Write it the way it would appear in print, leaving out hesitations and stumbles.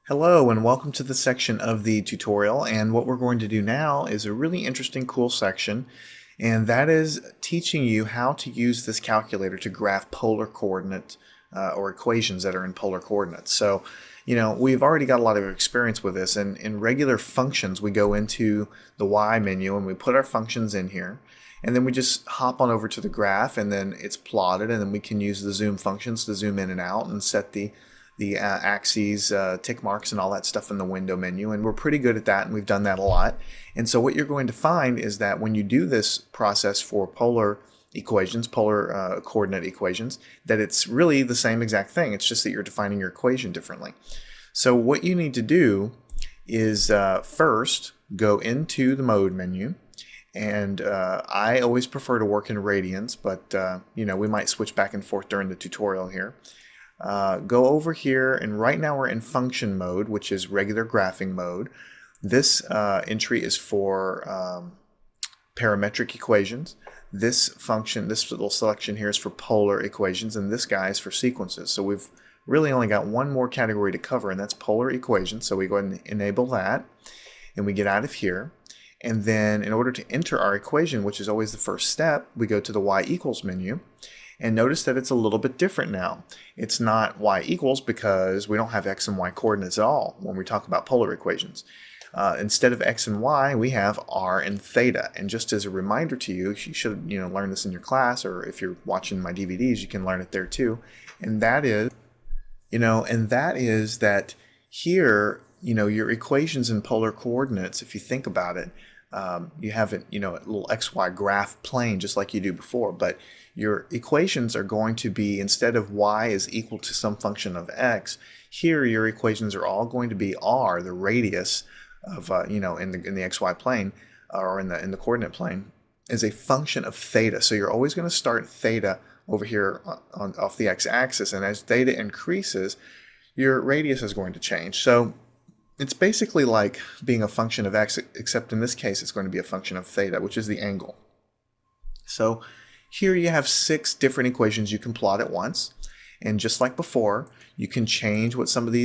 Hello and welcome to the section of the tutorial, and what we're going to do now is a really interesting cool section, and that is teaching you how to use this calculator to graph polar coordinate or equations that are in polar coordinates. So we've already got a lot of experience with this, and in regular functions we go into the Y menu and we put our functions in here, and then we just hop on over to the graph, and then it's plotted, and then we can use the zoom functions to zoom in and out and set the axes, tick marks, and all that stuff in the window menu, and we're pretty good at that, and we've done that a lot. And so what you're going to find is that when you do this process for polar equations, polar coordinate equations, that it's really the same exact thing. It's just that you're defining your equation differently. So what you need to do is first go into the mode menu, and I always prefer to work in radians, but we might switch back and forth during the tutorial here. Go over here, and right now we're in function mode, which is regular graphing mode. This entry is for parametric equations. This function, this little selection here, is for polar equations, and this guy is for sequences. So we've really only got one more category to cover, and that's polar equations. So we go ahead and enable that, and we get out of here. And then in order to enter our equation, which is always the first step, we go to the y equals menu. And notice that it's a little bit different now. It's not y equals because we don't have x and y coordinates at all when we talk about polar equations. Instead of x and y, we have r and theta. And just as a reminder to you, you should learn this in your class, or if you're watching my DVDs, you can learn it there too. And that is, that here, your equations in polar coordinates, if you think about it, you have a little xy graph plane just like you do before, but your equations are going to be, instead of y is equal to some function of x, here your equations are all going to be r, the radius of in the xy plane, or in the coordinate plane, is a function of theta. So you're always going to start theta over here off the x-axis, and as theta increases, your radius is going to change. So it's basically like being a function of x, except in this case it's going to be a function of theta, which is the angle. So here you have 6 different equations you can plot at once, and just like before, you can change what some of these